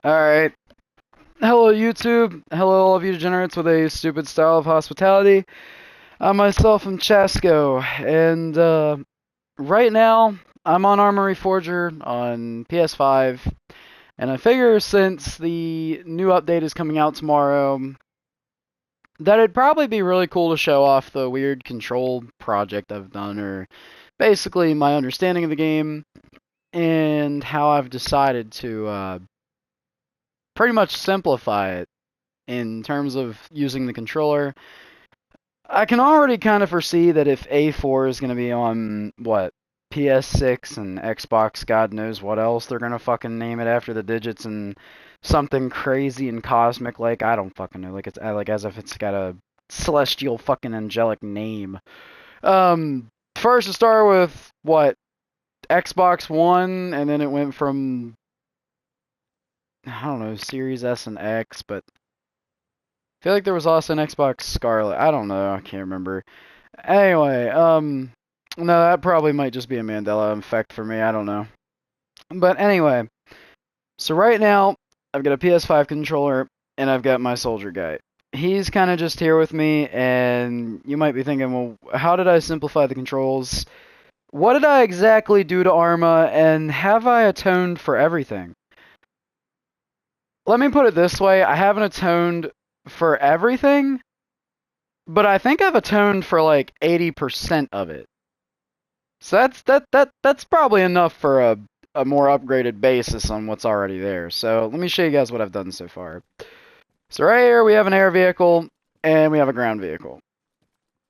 Alright. Hello, YouTube. Hello, all of you degenerates with a stupid style of hospitality. I myself am Chasco, and right now I'm on Arma Reforger on PS5, and I figure since the new update is coming out tomorrow, that it'd probably be really cool to show off the weird control project I've done, or basically my understanding of the game, and how I've decided to pretty much simplify it in terms of using the controller. I can already kind of foresee that if A4 is going to be on, what, PS6 and Xbox, God knows what else they're going to fucking name it after the digits and something crazy and cosmic, like, I don't fucking know, like, it's like as if it's got a celestial fucking angelic name. First to start with, what, Xbox One, and then it went from, I don't know, Series S and X, but I feel like there was also an Xbox Scarlet. I don't know. I can't remember. Anyway, no, that probably might just be a Mandela effect for me. I don't know. But anyway, so right now, I've got a PS5 controller, and I've got my soldier guy. He's kind of just here with me, and you might be thinking, well, how did I simplify the controls? What did I exactly do to Arma, and have I atoned for everything? Let me put it this way, I haven't atoned for everything, but I think I've atoned for like 80% of it. So that's probably enough for a more upgraded basis on what's already there. So let me show you guys what I've done so far. So right here we have an air vehicle and we have a ground vehicle.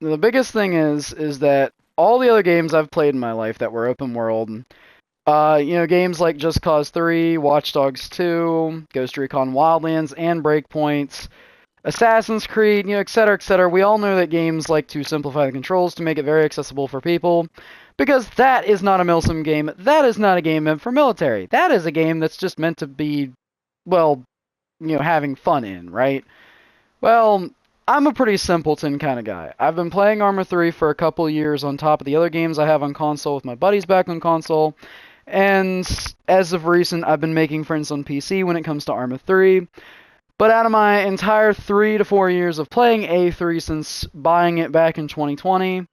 Now, the biggest thing is that all the other games I've played in my life that were open world, games like Just Cause 3, Watch Dogs 2, Ghost Recon Wildlands, and Breakpoints, Assassin's Creed, etc., etc. We all know that games like to simplify the controls to make it very accessible for people, because that is not a milsim game. That is not a game meant for military. That is a game that's just meant to be, well, having fun in, right? Well, I'm a pretty simpleton kind of guy. I've been playing Arma 3 for a couple years on top of the other games I have on console with my buddies back on console, and as of recent, I've been making friends on PC when it comes to Arma 3. But out of my entire 3 to 4 years of playing A3 since buying it back in 2020,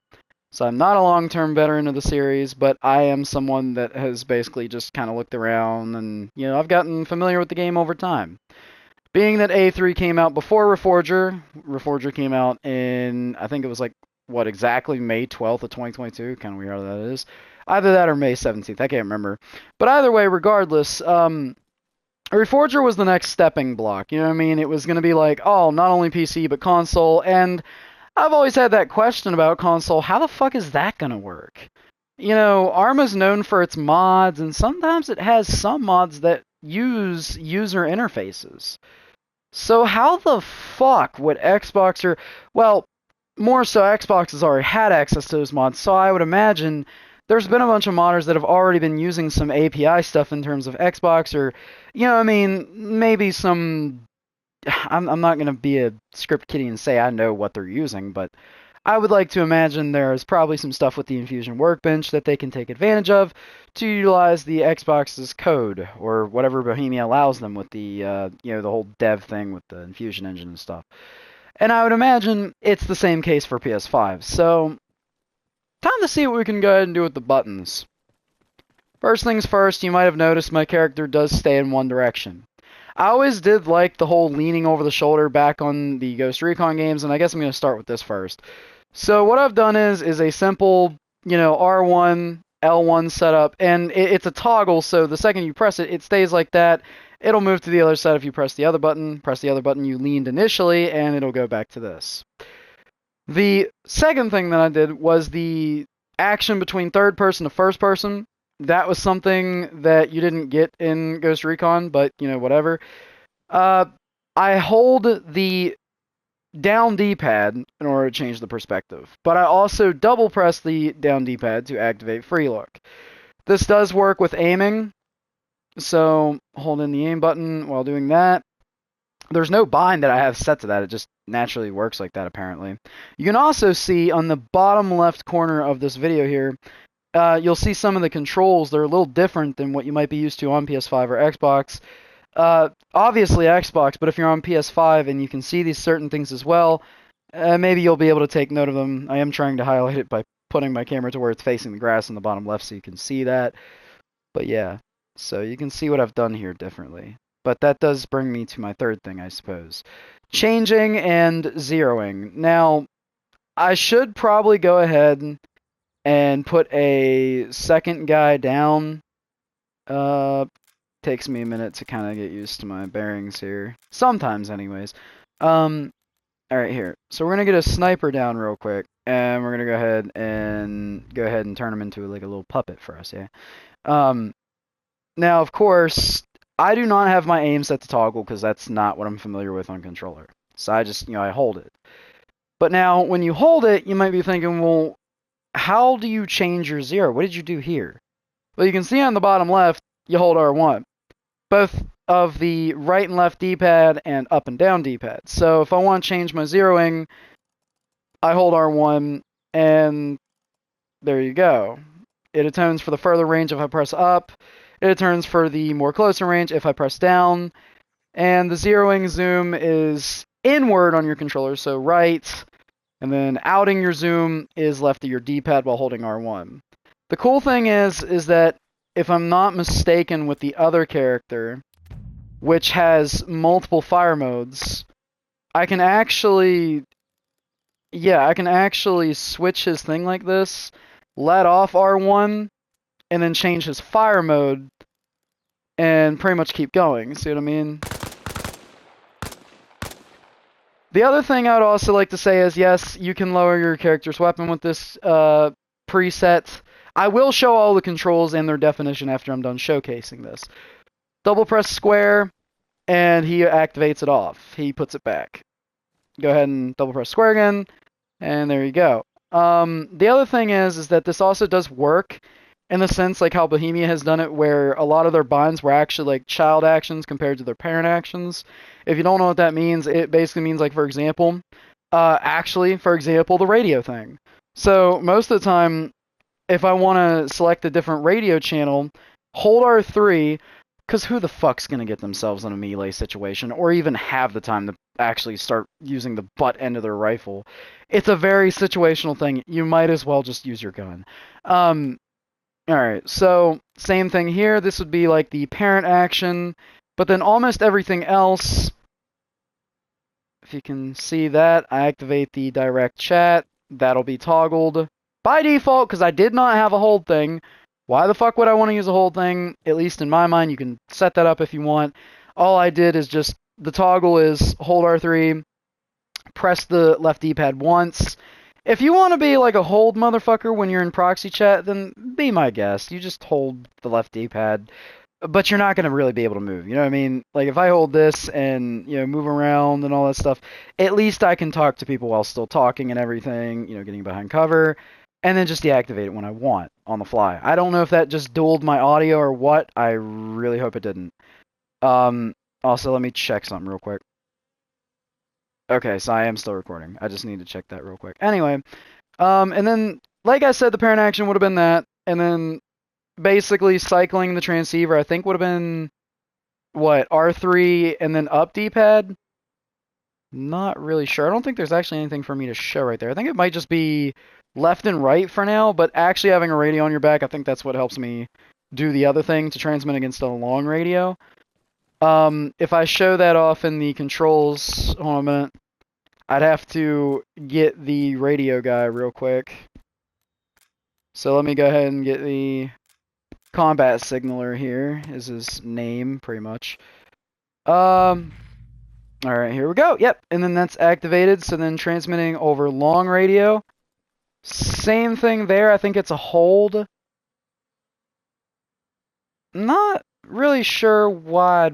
so I'm not a long-term veteran of the series, but I am someone that has basically just kind of looked around and, I've gotten familiar with the game over time. Being that A3 came out before Reforger came out in, I think it was like, what, exactly May 12th of 2022? Kind of weird how that is. Either that or May 17th, I can't remember. But either way, regardless, Reforger was the next stepping block. You know what I mean? It was going to be like, oh, not only PC, but console. And I've always had that question about console. How the fuck is that going to work? Arma's known for its mods, and sometimes it has some mods that use user interfaces. So how the fuck would Xbox or, well, more so Xbox has already had access to those mods, so I would imagine there's been a bunch of modders that have already been using some API stuff in terms of Xbox or, maybe some, I'm not going to be a script kiddie and say I know what they're using, but I would like to imagine there's probably some stuff with the Infusion Workbench that they can take advantage of to utilize the Xbox's code or whatever Bohemia allows them with the whole dev thing with the Infusion engine and stuff. And I would imagine it's the same case for PS5. So, time to see what we can go ahead and do with the buttons. First things first, you might have noticed my character does stay in one direction. I always did like the whole leaning over the shoulder back on the Ghost Recon games, and I guess I'm going to start with this first. So what I've done is a simple, R1, L1 setup, and it's a toggle, so the second you press it, it stays like that. It'll move to the other side if you press the other button. Press the other button you leaned initially, and it'll go back to this. The second thing that I did was the action between third person to first person. That was something that you didn't get in Ghost Recon, but, whatever. I hold the down D-pad in order to change the perspective, but I also double press the down D-pad to activate free look. This does work with aiming, so hold in the aim button while doing that. There's no bind that I have set to that, it just naturally works like that apparently. You can also see on the bottom left corner of this video here, you'll see some of the controls. They're a little different than what you might be used to on PS5 or Xbox. Obviously Xbox, but if you're on PS5 and you can see these certain things as well, maybe you'll be able to take note of them. I am trying to highlight it by putting my camera to where it's facing the grass in the bottom left so you can see that. But yeah, so you can see what I've done here differently. But that does bring me to my third thing, I suppose. Changing and zeroing. Now, I should probably go ahead and put a second guy down. Takes me a minute to kind of get used to my bearings here. Sometimes, anyways. Alright, here. So we're gonna get a sniper down real quick, and we're gonna go ahead and turn him into like a little puppet for us, yeah. Now, of course, I do not have my aim set to toggle because that's not what I'm familiar with on controller. So I just, I hold it. But now, when you hold it, you might be thinking, well, how do you change your zero? What did you do here? Well, you can see on the bottom left, you hold R1. Both of the right and left D-pad and up and down D-pad. So if I want to change my zeroing, I hold R1, and there you go. It atones for the further range if I press up. It atones for the more closer range if I press down. And the zeroing zoom is inward on your controller, so right. And then outing your zoom is left of your D-pad while holding R1. The cool thing is that if I'm not mistaken with the other character, which has multiple fire modes, I can actually switch his thing like this, let off R1, and then change his fire mode, and pretty much keep going. See what I mean? The other thing I would also like to say is, yes, you can lower your character's weapon with this preset. I will show all the controls and their definition after I'm done showcasing this. Double press square, and he activates it off. He puts it back. Go ahead and double press square again, and there you go. The other thing is that this also does work in the sense like how Bohemia has done it, where a lot of their binds were actually like child actions compared to their parent actions. If you don't know what that means, it basically means like, for example, the radio thing. So most of the time, if I want to select a different radio channel, hold R3, because who the fuck's going to get themselves in a melee situation, or even have the time to actually start using the butt end of their rifle? It's a very situational thing. You might as well just use your gun. Alright, so same thing here. This would be like the parent action, but then almost everything else, if you can see that, I activate the direct chat. That'll be toggled by default because I did not have a hold thing. Why the fuck would I want to use a hold thing? At least in my mind, you can set that up if you want. All I did is just, the toggle is hold R3, press the left D-pad once. If you want to be like a hold motherfucker when you're in proxy chat, then be my guest. You just hold the left D-pad, but you're not going to really be able to move. You know what I mean? Like if I hold this and, move around and all that stuff, at least I can talk to people while still talking and everything, getting behind cover, and then just deactivate it when I want on the fly. I don't know if that just dulled my audio or what. I really hope it didn't. Also, let me check something real quick. Okay, so I am still recording. I just need to check that real quick. Anyway, and then, like I said, the parent action would have been that, and then basically cycling the transceiver, I think would have been, what, R3 and then up D-pad? Not really sure. I don't think there's actually anything for me to show right there. I think it might just be left and right for now, but actually having a radio on your back, I think that's what helps me do the other thing to transmit against a long radio. If I show that off in the controls, hold on a minute, I'd have to get the radio guy real quick. So let me go ahead and get the combat signaler here, is his name, pretty much. Alright, here we go. Yep, and then that's activated, so then transmitting over long radio. Same thing there, I think it's a hold. Not really sure why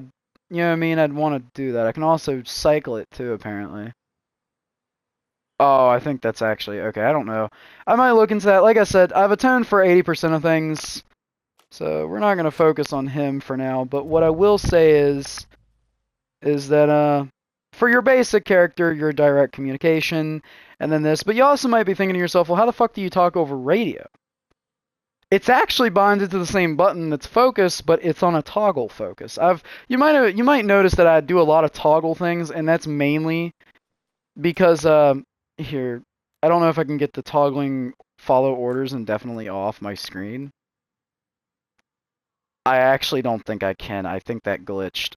I'd want to do that. I can also cycle it too, apparently. Oh, I think that's actually, okay, I don't know. I might look into that. Like I said, I've atoned for 80% of things, so we're not going to focus on him for now. But what I will say is that, for your basic character, your direct communication, and then this. But you also might be thinking to yourself, well, how the fuck do you talk over radio? It's actually bonded to the same button that's focus, but it's on a toggle focus. You might notice that I do a lot of toggle things, and that's mainly because here, I don't know if I can get the toggling follow orders indefinitely off my screen. I actually don't think I can. I think that glitched.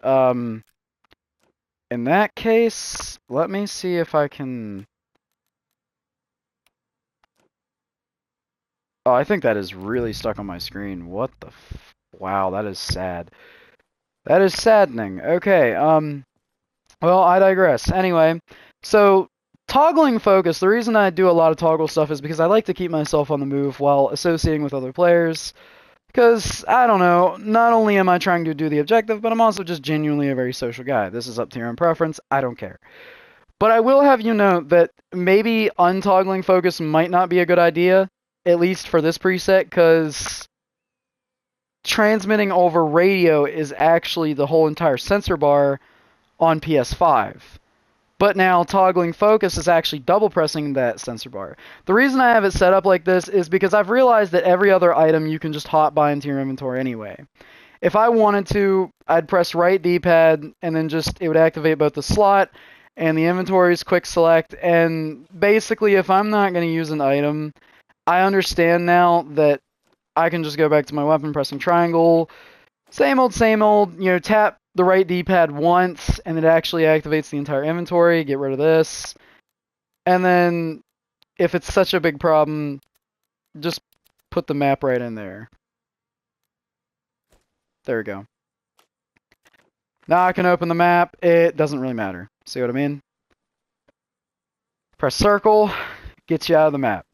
In that case, let me see if I can. Oh, I think that is really stuck on my screen. What the Wow, that is sad. That is saddening. Okay, well, I digress. Anyway, so toggling focus, the reason I do a lot of toggle stuff is because I like to keep myself on the move while associating with other players. Because, I don't know, not only am I trying to do the objective, but I'm also just genuinely a very social guy. This is up to your own preference. I don't care. But I will have you know that maybe untoggling focus might not be a good idea, at least for this preset, because transmitting over radio is actually the whole entire sensor bar on PS5. But now toggling focus is actually double pressing that sensor bar. The reason I have it set up like this is because I've realized that every other item you can just hot buy into your inventory anyway. If I wanted to, I'd press right D-pad and then it would activate both the slot and the inventory's quick select. And basically, if I'm not going to use an item, I understand now that I can just go back to my weapon pressing triangle. Same old, tap the right D-pad once, and it actually activates the entire inventory. Get rid of this. And then, if it's such a big problem, just put the map right in there. There we go. Now I can open the map. It doesn't really matter. See what I mean? Press circle, gets you out of the map.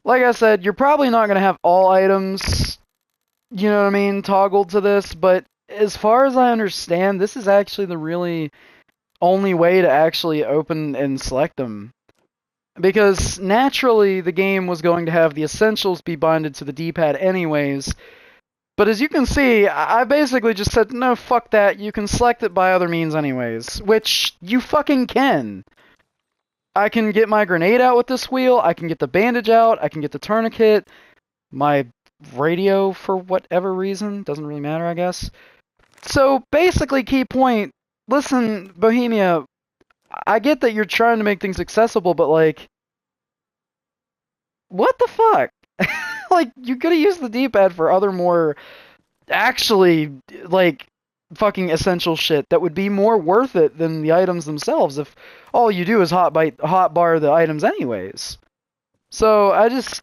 Like I said, you're probably not going to have all items, you know what I mean, toggled to this, but as far as I understand, this is actually the really only way to actually open and select them. Because naturally, the game was going to have the essentials be binded to the D-pad anyways. But as you can see, I basically just said, no, fuck that, you can select it by other means anyways. Which, you fucking can. I can get my grenade out with this wheel, I can get the bandage out, I can get the tourniquet, my radio for whatever reason, doesn't really matter, I guess. So, basically, key point, listen, Bohemia, I get that you're trying to make things accessible, but, like, what the fuck? Like, you could have used the D-pad for other more, actually, like, fucking essential shit that would be more worth it than the items themselves if all you do is hot bar the items anyways. So, I just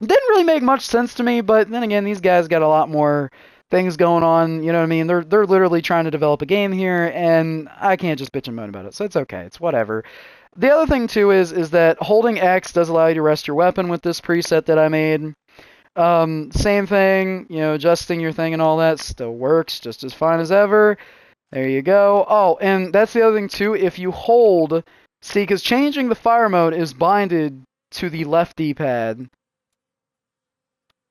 didn't really make much sense to me, but then again, these guys got a lot more things going on, you know what I mean? They're literally trying to develop a game here, and I can't just bitch and moan about it, so it's okay, it's whatever. The other thing, too, is that holding X does allow you to rest your weapon with this preset that I made. Same thing, adjusting your thing and all that still works just as fine as ever. There you go. Oh, and that's the other thing, too, if you hold, see, because changing the fire mode is binded to the left D-pad.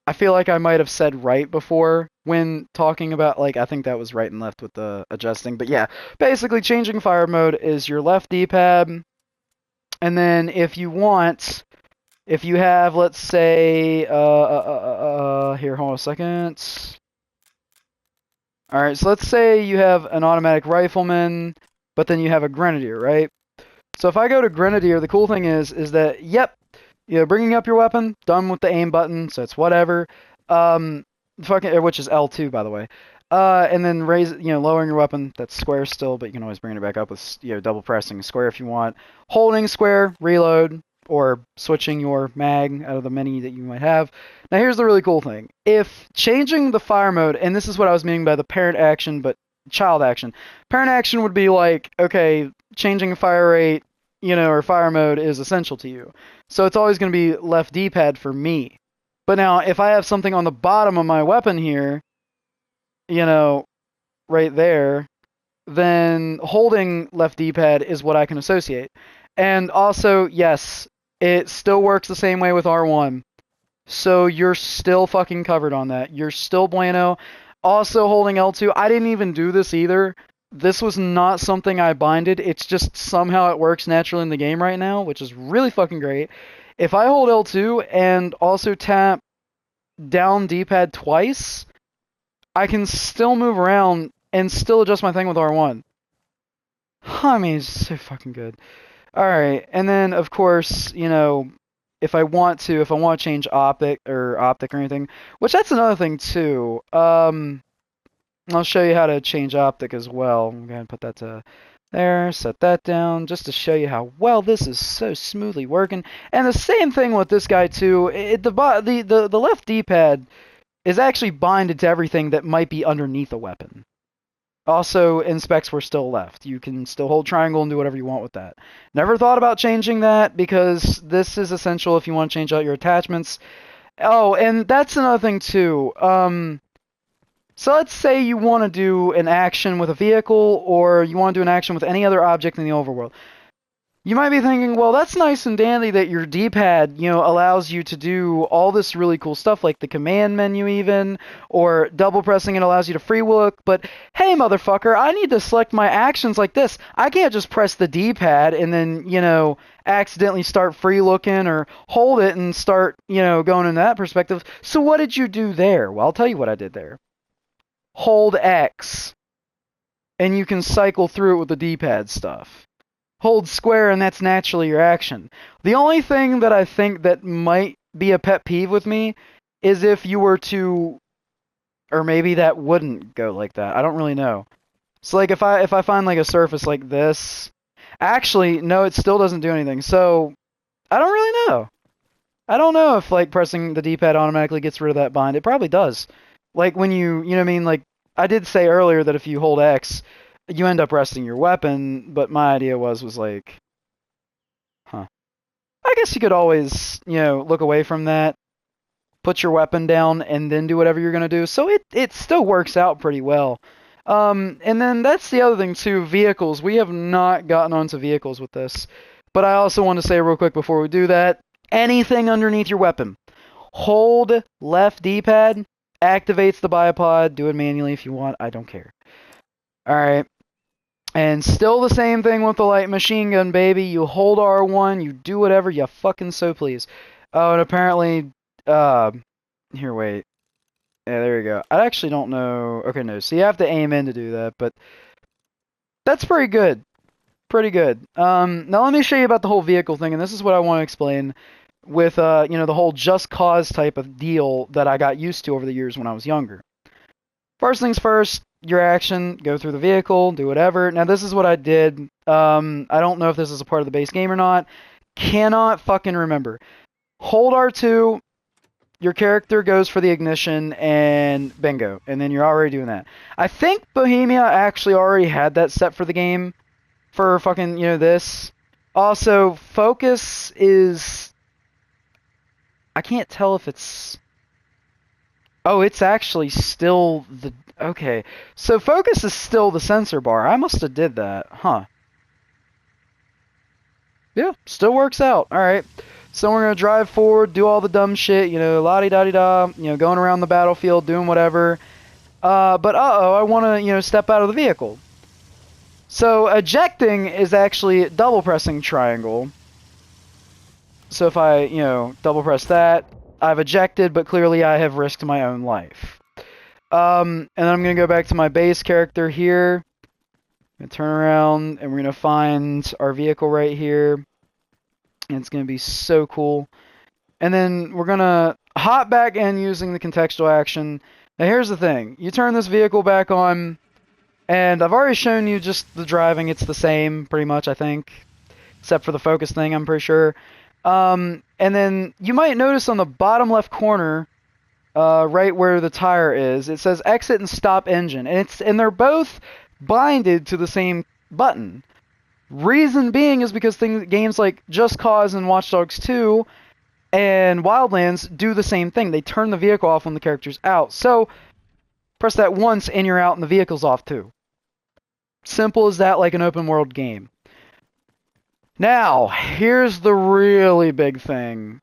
I feel like I might have said right before when talking about, like, I think that was right and left with the adjusting. But yeah, basically changing fire mode is your left D-pad. And then if you want, if you have, let's say, here, hold on a second. Alright, so let's say you have an automatic rifleman, but then you have a grenadier, right? So if I go to grenadier, the cool thing is that, yep, bringing up your weapon, done with the aim button, so it's whatever. Which is L2, by the way. And then lowering your weapon, that's square still, but you can always bring it back up with, double pressing square if you want. Holding square, reload, or switching your mag out of the menu that you might have. Now here's the really cool thing. If changing the fire mode, and this is what I was meaning by the parent action, but child action. Parent action would be like, okay, changing fire rate, or fire mode is essential to you. So it's always going to be left D-pad for me. But now, if I have something on the bottom of my weapon here, right there, then holding left D-pad is what I can associate. And also, yes, it still works the same way with R1. So you're still fucking covered on that. You're still bueno. Also holding L2, I didn't even do this either. This was not something I binded. It's just somehow it works naturally in the game right now, which is really fucking great. If I hold L2 and also tap down D-pad twice, I can still move around and still adjust my thing with R1. I mean, it's so fucking good. Alright, and then, of course, you know, if I want to change optic or anything, which that's another thing, too. I'll show you how to change optic as well. I'm going to put that to there, set that down, just to show you how well this is so smoothly working. And the same thing with this guy, too. The left D-pad is actually binded to everything that might be underneath a weapon. Also, inspects were still left. You can still hold triangle and do whatever you want with that. Never thought about changing that because this is essential if you want to change out your attachments. Oh, and that's another thing too. So let's say you want to do an action with a vehicle, or you want to do an action with any other object in the overworld. You might be thinking, well, that's nice and dandy that your D-pad, you know, allows you to do all this really cool stuff, like the command menu even, or double pressing it allows you to free look, but hey, motherfucker, I need to select my actions like this. I can't just press the D-pad and then, you know, accidentally start free looking or hold it and start, you know, going in that perspective. So what did you do there? Well, I'll tell you what I did there. Hold X, and you can cycle through it with the D-pad stuff. Hold square, and that's naturally your action. The only thing that I think that might be a pet peeve with me is if you were to, or maybe that wouldn't go like that. I don't really know. So like if I find like a surface like this, actually no, it still doesn't do anything. So I don't really know. I don't know if like pressing the D-pad automatically gets rid of that bind. It probably does. Like when you know what I mean? Like I did say earlier that if you hold X, you end up resting your weapon, but my idea was like, huh. I guess you could always, you know, look away from that, put your weapon down, and then do whatever you're going to do. So it still works out pretty well. And then that's the other thing, too, vehicles. We have not gotten onto vehicles with this. But I also want to say real quick before we do that, anything underneath your weapon. Hold left D-pad, activates the biopod, do it manually if you want, I don't care. Alright. And still the same thing with the light machine gun, baby. You hold R1, you do whatever you fucking so please. Oh, and apparently, here, wait. Yeah, there you go. I actually don't know. Okay, no. So you have to aim in to do that, but that's pretty good. Pretty good. Now let me show you about the whole vehicle thing, and this is what I want to explain with, you know, the whole just cause type of deal that I got used to over the years when I was younger. First things first, your action, go through the vehicle, do whatever. Now, this is what I did. I don't know if this is a part of the base game or not. Cannot fucking remember. Hold R2, your character goes for the ignition, and bingo. And then you're already doing that. I think Bohemia actually already had that set for the game for fucking, you know, this. Also, focus is... I can't tell if it's... Oh, it's actually still the... Okay, so focus is still the sensor bar. I must have did that. Huh. Yeah, still works out. Alright. So we're going to drive forward, do all the dumb shit, you know, la-di-da-di-da, you know, going around the battlefield, doing whatever. But uh-oh, I want to, you know, step out of the vehicle. So ejecting is actually double pressing triangle. So if I, you know, double press that, I've ejected, but clearly I have risked my own life. And then I'm going to go back to my base character here. I'm going to turn around, and we're going to find our vehicle right here. And it's going to be so cool. And then we're going to hop back in using the contextual action. Now here's the thing. You turn this vehicle back on, and I've already shown you just the driving. It's the same, pretty much, I think. Except for the focus thing, I'm pretty sure. And then you might notice on the bottom left corner, right where the tire is, it says exit and stop engine. And they're both binded to the same button. Reason being is because games like Just Cause and Watch Dogs 2 and Wildlands do the same thing. They turn the vehicle off when the character's out. So, press that once and you're out and the vehicle's off too. Simple as that, like an open world game. Now, here's the really big thing.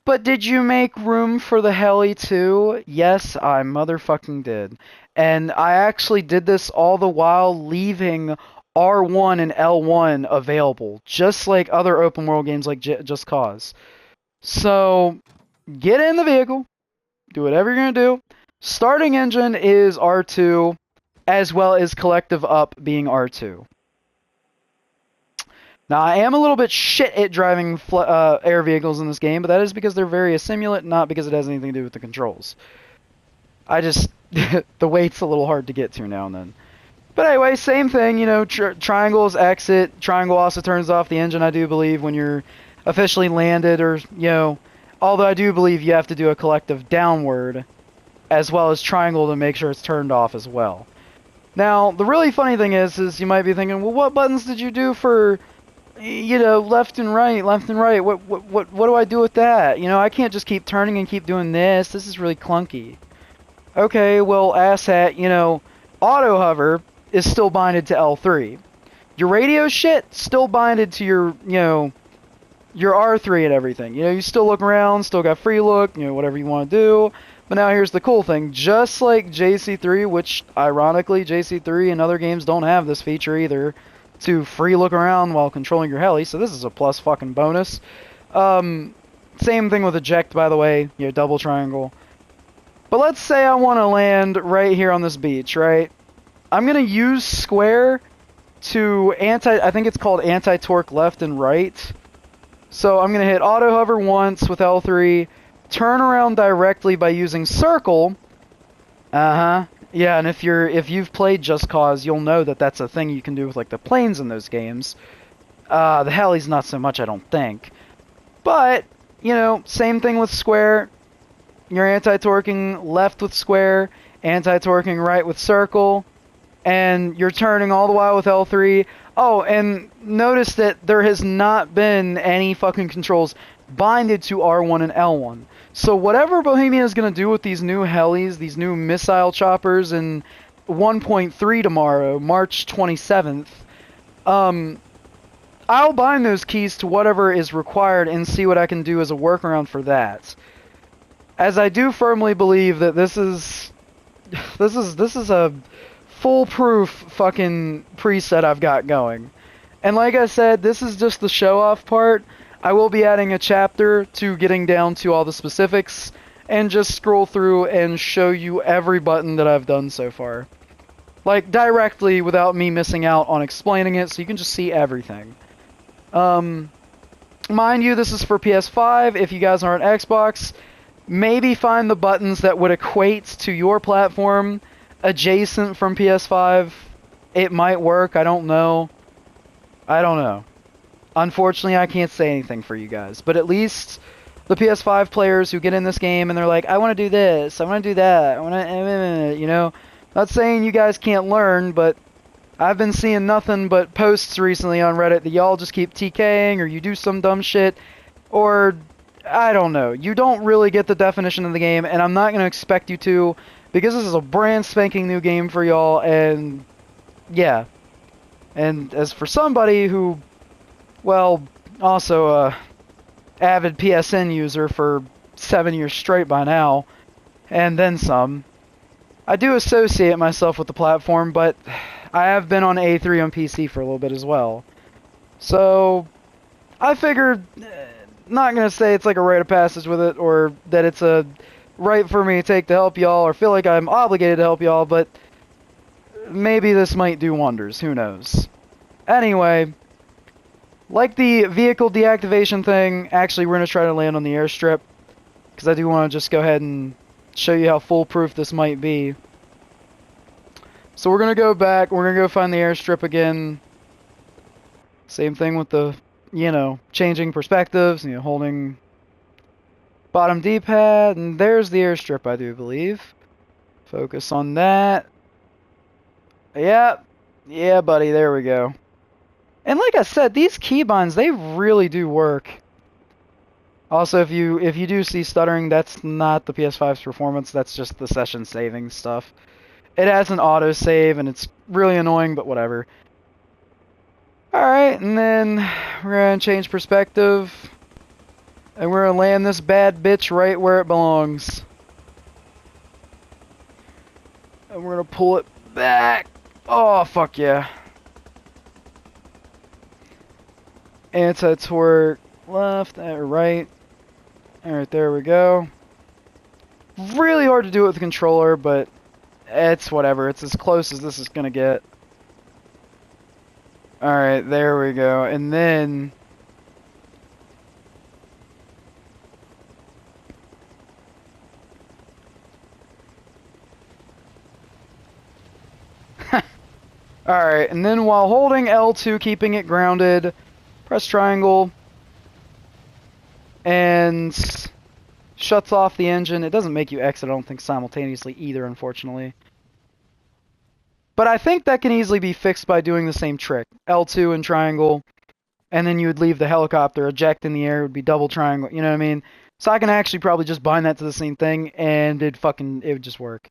But did you make room for the heli too? Yes, I motherfucking did. And I actually did this all the while leaving R1 and L1 available, just like other open world games like Just Cause. So, get in the vehicle, Do whatever you're going to do. Starting engine is R2, as well as collective up being R2. Now, I am a little bit shit at driving air vehicles in this game, but that is because they're very simulant, not because it has anything to do with the controls. I just... the weight's a little hard to get to now and then. But anyway, same thing, you know, triangle is exit. Triangle also turns off the engine, I do believe, when you're officially landed, or, you know... Although I do believe you have to do a collective downward, as well as triangle to make sure it's turned off as well. Now, the really funny thing is you might be thinking, well, what buttons did you do for... you know, left and right. What do I do with that? You know, I can't just keep turning and keep doing this. This is really clunky. Okay, well, asshat, you know, auto hover is still binded to L3. Your radio shit still binded to your, you know, your R3 and everything. You know, you still look around, still got free look, you know, whatever you want to do. But now here's the cool thing. Just like JC3, which ironically JC3 and other games don't have this feature either, to free look around while controlling your heli, so this is a plus fucking bonus. Same thing with eject, by the way, you know, double triangle. But let's say I want to land right here on this beach, right? I'm going to use square to I think it's called anti-torque left and right. So I'm going to hit auto hover once with L3, turn around directly by using circle. Yeah, and if you've played Just Cause, you'll know that that's a thing you can do with like the planes in those games. The helis not so much, I don't think. But, you know, same thing with square. You're anti-torquing left with square, anti-torquing right with circle, and you're turning all the while with L3. Oh, and notice that there has not been any fucking controls binded to R1 and L1. So whatever Bohemia is going to do with these new helis, these new missile choppers in 1.3 tomorrow, March 27th, I'll bind those keys to whatever is required and see what I can do as a workaround for that. As I do firmly believe that this is a foolproof fucking preset I've got going. And like I said, this is just the show-off part. I will be adding a chapter to getting down to all the specifics and just scroll through and show you every button that I've done so far. Like, directly without me missing out on explaining it, so you can just see everything. Mind you, this is for PS5. If you guys are on Xbox, maybe find the buttons that would equate to your platform adjacent from PS5. It might work, I don't know. Unfortunately, I can't say anything for you guys, but at least the PS5 players who get in this game and they're like, I want to do this, I want to do that, I want to, you know, not saying you guys can't learn, but I've been seeing nothing but posts recently on Reddit that y'all just keep TKing, or you do some dumb shit, or, I don't know, you don't really get the definition of the game, and I'm not going to expect you to, because this is a brand spanking new game for y'all, and, yeah. And as for somebody who, well, also a avid PSN user for 7 years straight by now, and then some, I do associate myself with the platform, but I have been on A3 on PC for a little bit as well. So, I figured, not going to say it's like a rite of passage with it, or that it's a right for me to take to help y'all, or feel like I'm obligated to help y'all, but maybe this might do wonders, who knows. Anyway, like the vehicle deactivation thing, actually we're going to try to land on the airstrip, because I do want to just go ahead and show you how foolproof this might be. So we're going to go back, we're going to go find the airstrip again. Same thing with the, you know, changing perspectives, you know, holding bottom D-pad, and there's the airstrip, I do believe. Focus on that. Yep. Yeah, buddy, there we go. And like I said, these keybinds, they really do work. Also, if you do see stuttering, that's not the PS5's performance, that's just the session saving stuff. It has an auto-save, and it's really annoying, but whatever. Alright, and then we're going to change perspective. And we're going to land this bad bitch right where it belongs. And we're going to pull it back. Oh, fuck yeah. Anti-torque left or right. Alright, there we go. really hard to do it with the controller, but it's whatever. It's as close as this is gonna get. Alright, there we go. And then... Alright, and then while holding L2, keeping it grounded, press triangle, and shuts off the engine. It doesn't make you exit, I don't think, simultaneously either, unfortunately. But I think that can easily be fixed by doing the same trick. L2 and triangle, and then you would leave the helicopter, eject in the air, it would be double triangle, you know what I mean? So I can actually probably just bind that to the same thing, and it would just work.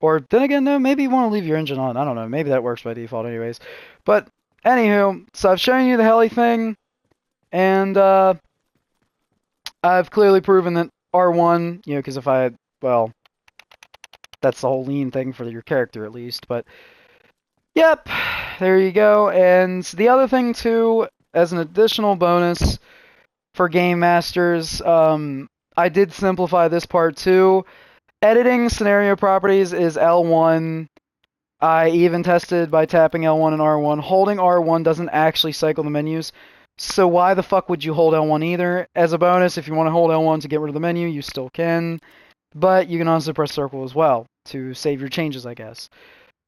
Or, then again, no, maybe you want to leave your engine on. I don't know. Maybe that works by default anyways. But, anywho, so I've shown you the heli thing, and, I've clearly proven that R1, you know, because if I, well, that's the whole lean thing for your character at least, but, yep, there you go. And the other thing, too, as an additional bonus for Game Masters, I did simplify this part, too. Editing scenario properties is L1. I even tested by tapping L1 and R1. Holding R1 doesn't actually cycle the menus, so why the fuck would you hold L1 either? As a bonus, if you want to hold L1 to get rid of the menu, you still can, but you can also press circle as well to save your changes, I guess.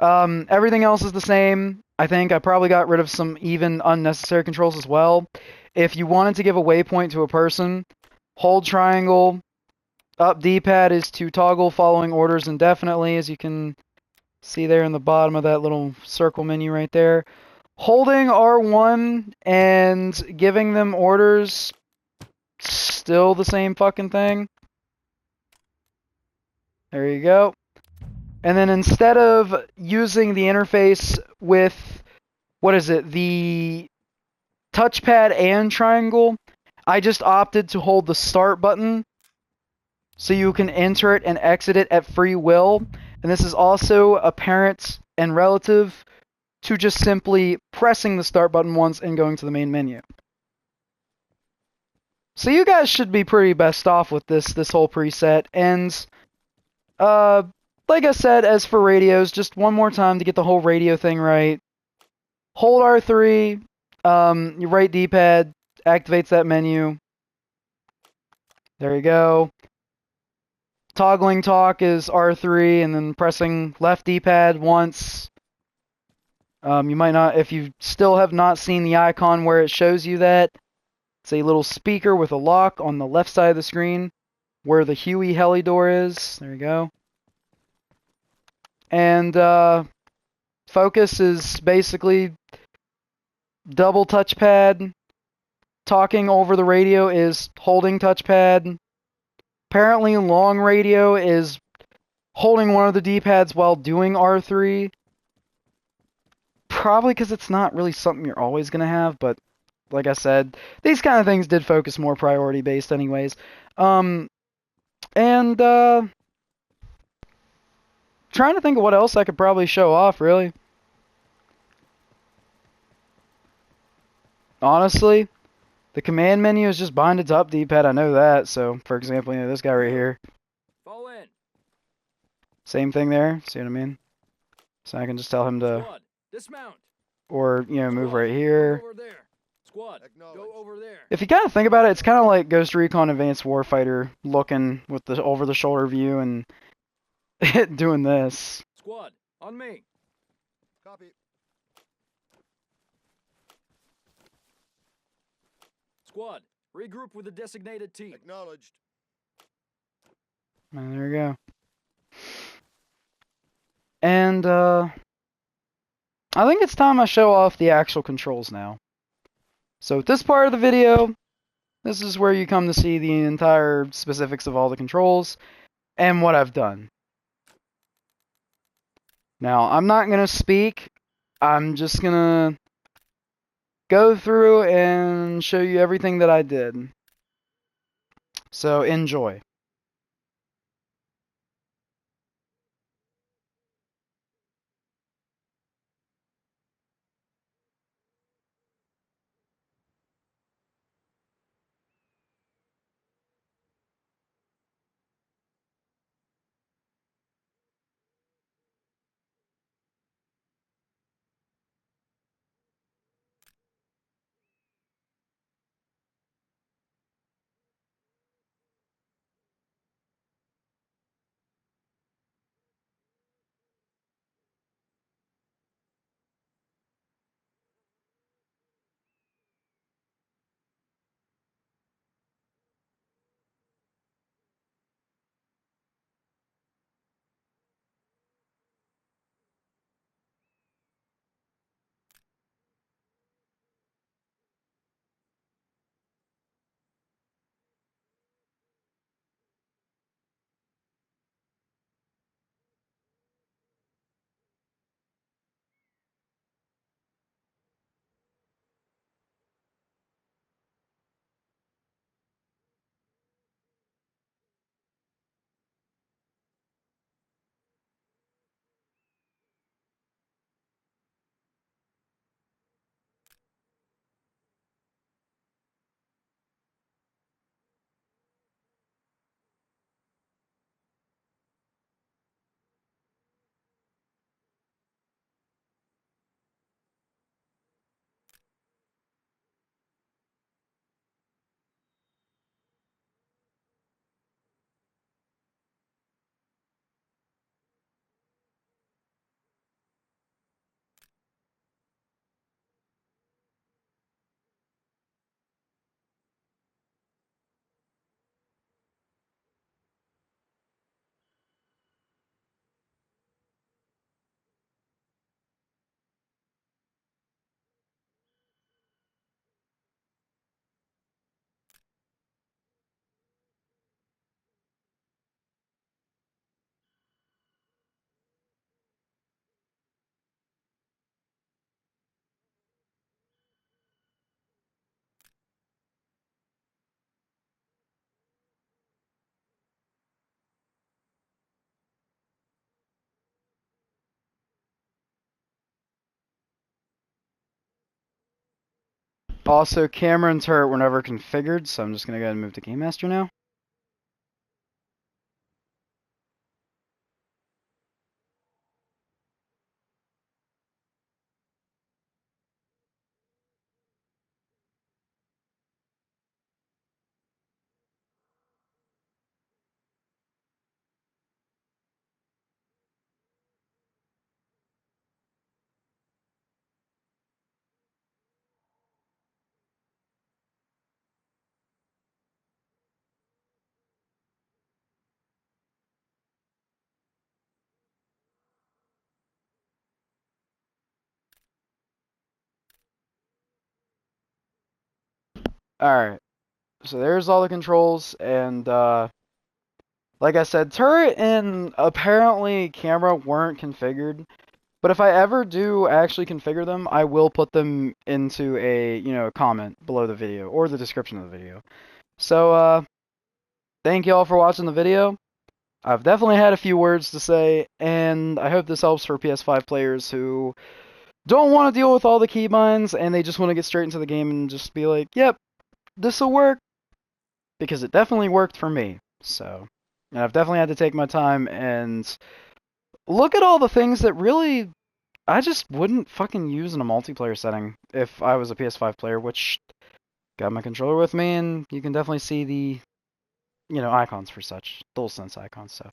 Everything else is the same. I think I probably got rid of some even unnecessary controls as well. If you wanted to give a waypoint to a person, hold triangle. Up D-pad is to toggle following orders indefinitely, as you can see there in the bottom of that little circle menu right there. Holding R1 and giving them orders, still the same fucking thing. There you go. And then instead of using the interface with, what is it, the touchpad and triangle, I just opted to hold the start button so you can enter it and exit it at free will. And this is also apparent and relative to just simply pressing the start button once and going to the main menu. So you guys should be pretty best off with this whole preset. And like I said, as for radios, just one more time to get the whole radio thing right. Hold R3, your right D-pad activates that menu. There you go. Toggling talk is R3, and then pressing left D-pad once. You might not, if you still have not seen the icon where it shows you that, it's a little speaker with a lock on the left side of the screen where the Huey heli door is. There you go. And focus is basically double touchpad. Talking over the radio is holding touchpad. Apparently long radio is holding one of the D-pads while doing R3. Probably because it's not really something you're always going to have, but like I said, these kind of things did focus more priority based anyways. Trying to think of what else I could probably show off, really. Honestly, the command menu is just binded to up D-pad, I know that. So, for example, you know, this guy right here. Fall in. Same thing there, see what I mean? So I can just tell him to... Squad, dismount. Or, you know, move right here. Over there. Squad, go over there. If you kind of think about it, it's kind of like Ghost Recon Advanced Warfighter looking with the over-the-shoulder view and doing this. Squad, on me. Copy. Squad, regroup with the designated team. Acknowledged. And there we go. And, I think it's time I show off the actual controls now. So, this part of the video, this is where you come to see the entire specifics of all the controls and what I've done. Now, I'm not going to speak. I'm just going to go through and show you everything that I did. So, enjoy. Also, camera and turret were never configured, so I'm just gonna go ahead and move to Game Master now. Alright, so there's all the controls, and like I said, turret and apparently camera weren't configured. But if I ever do actually configure them, I will put them into a, comment below the video or the description of the video. So, thank you all for watching the video. I've definitely had a few words to say, and I hope this helps for PS5 players who don't want to deal with all the keybinds and they just want to get straight into the game and just be like, yep, this will work, because it definitely worked for me. So, and I've definitely had to take my time and look at all the things that really I just wouldn't fucking use in a multiplayer setting if I was a PS5 player, which got my controller with me, and you can definitely see the, icons for such, DualSense icons. So,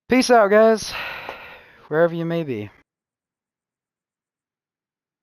peace out, guys, wherever you may be.